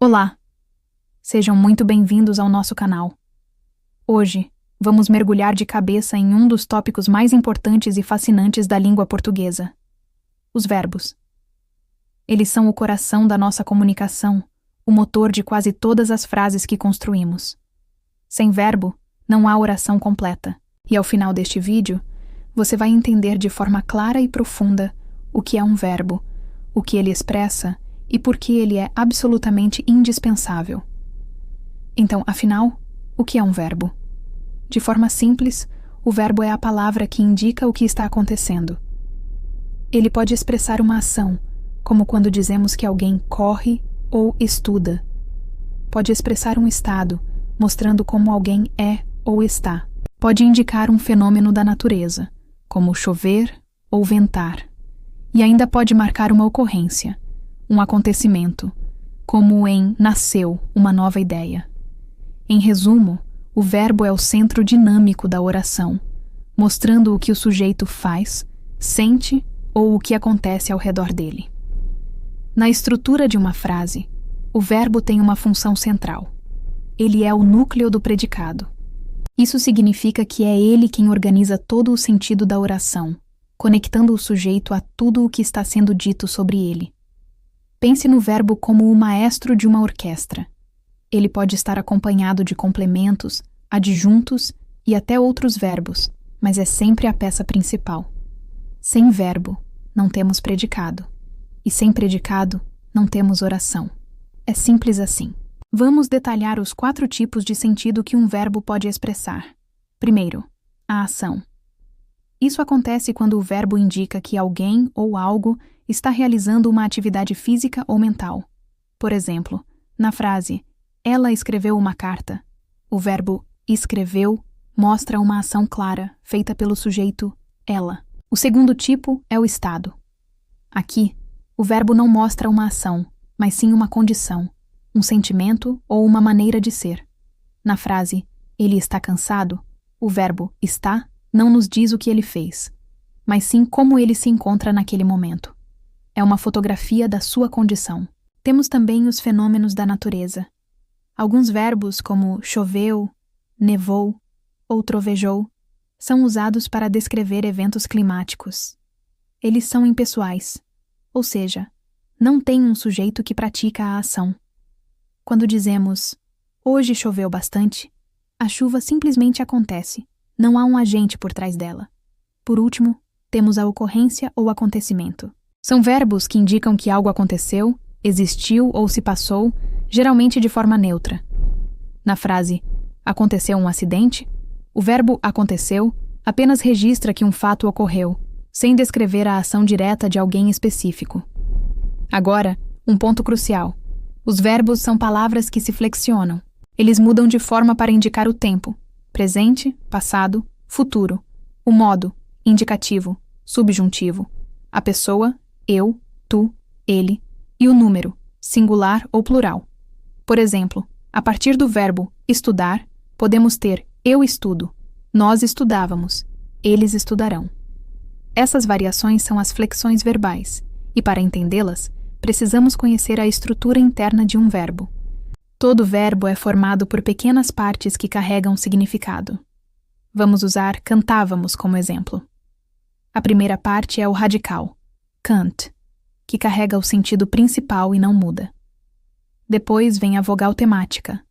Olá! Sejam muito bem-vindos ao nosso canal. Hoje, vamos mergulhar de cabeça em um dos tópicos mais importantes e fascinantes da língua portuguesa: os verbos. Eles são o coração da nossa comunicação, o motor de quase todas as frases que construímos. Sem verbo, não há oração completa. E ao final deste vídeo, você vai entender de forma clara e profunda o que é um verbo, o que ele expressa e por que ele é absolutamente indispensável. Então, afinal, o que é um verbo? De forma simples, o verbo é a palavra que indica o que está acontecendo. Ele pode expressar uma ação, como quando dizemos que alguém corre ou estuda. Pode expressar um estado, mostrando como alguém é ou está. Pode indicar um fenômeno da natureza, como chover ou ventar. E ainda pode marcar uma ocorrência, um acontecimento, como em nasceu uma nova ideia. Em resumo, o verbo é o centro dinâmico da oração, mostrando o que o sujeito faz, sente ou o que acontece ao redor dele. Na estrutura de uma frase, o verbo tem uma função central. Ele é o núcleo do predicado. Isso significa que é ele quem organiza todo o sentido da oração, conectando o sujeito a tudo o que está sendo dito sobre ele. Pense no verbo como o maestro de uma orquestra. Ele pode estar acompanhado de complementos, adjuntos e até outros verbos, mas é sempre a peça principal. Sem verbo, não temos predicado. E sem predicado, não temos oração. É simples assim. Vamos detalhar os 4 tipos de sentido que um verbo pode expressar. Primeiro, a ação. Isso acontece quando o verbo indica que alguém ou algo está realizando uma atividade física ou mental. Por exemplo, na frase "Ela escreveu uma carta", o verbo escreveu mostra uma ação clara, feita pelo sujeito ela. O segundo tipo é o estado. Aqui, o verbo não mostra uma ação, mas sim uma condição, um sentimento ou uma maneira de ser. Na frase "Ele está cansado", o verbo está não nos diz o que ele fez, mas sim como ele se encontra naquele momento. É uma fotografia da sua condição. Temos também os fenômenos da natureza. Alguns verbos, como choveu, nevou ou trovejou, são usados para descrever eventos climáticos. Eles são impessoais, ou seja, não tem um sujeito que pratica a ação. Quando dizemos "hoje choveu bastante", a chuva simplesmente acontece, não há um agente por trás dela. Por último, temos a ocorrência ou acontecimento. São verbos que indicam que algo aconteceu, existiu ou se passou, geralmente de forma neutra. Na frase "aconteceu um acidente", o verbo aconteceu apenas registra que um fato ocorreu, sem descrever a ação direta de alguém específico. Agora, um ponto crucial. Os verbos são palavras que se flexionam. Eles mudam de forma para indicar o tempo, presente, passado, futuro, o modo, indicativo, subjuntivo, a pessoa, eu, tu, ele, e o número, singular ou plural. Por exemplo, a partir do verbo estudar, podemos ter eu estudo, nós estudávamos, eles estudarão. Essas variações são as flexões verbais, e para entendê-las, precisamos conhecer a estrutura interna de um verbo. Todo verbo é formado por pequenas partes que carregam significado. Vamos usar cantávamos como exemplo. A primeira parte é o radical, cant, que carrega o sentido principal e não muda. Depois vem a vogal temática,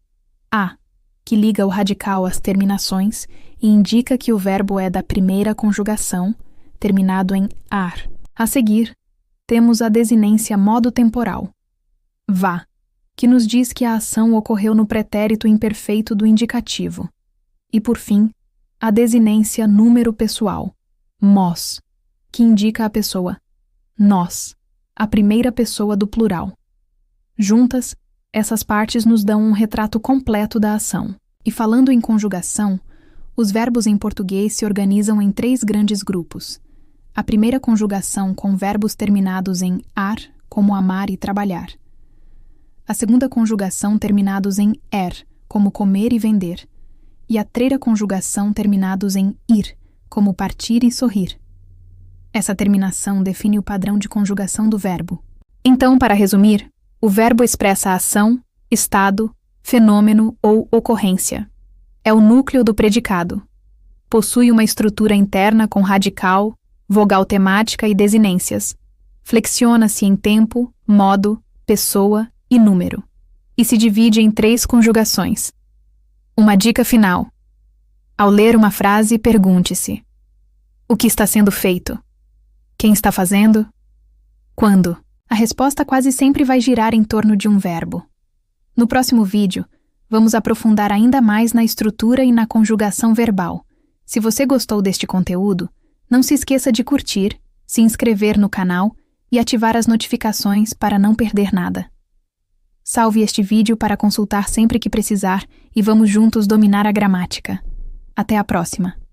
a, que liga o radical às terminações e indica que o verbo é da primeira conjugação, terminado em ar. A seguir, temos a desinência modo temporal, vá, que nos diz que a ação ocorreu no pretérito imperfeito do indicativo. E, por fim, a desinência número pessoal, mos, que indica a pessoa nós, a primeira pessoa do plural. Juntas, essas partes nos dão um retrato completo da ação. E falando em conjugação, os verbos em português se organizam em 3 grandes grupos. A primeira conjugação com verbos terminados em ar, como amar e trabalhar. A segunda conjugação terminados em er, como comer e vender. E a terceira conjugação terminados em ir, como partir e sorrir. Essa terminação define o padrão de conjugação do verbo. Então, para resumir, o verbo expressa a ação, estado, fenômeno ou ocorrência. É o núcleo do predicado. Possui uma estrutura interna com radical, vogal temática e desinências. Flexiona-se em tempo, modo, pessoa e número. E se divide em 3 conjugações. Uma dica final. Ao ler uma frase, pergunte-se: o que está sendo feito? Quem está fazendo? Quando? A resposta quase sempre vai girar em torno de um verbo. No próximo vídeo, vamos aprofundar ainda mais na estrutura e na conjugação verbal. Se você gostou deste conteúdo, não se esqueça de curtir, se inscrever no canal e ativar as notificações para não perder nada. Salve este vídeo para consultar sempre que precisar e vamos juntos dominar a gramática. Até a próxima!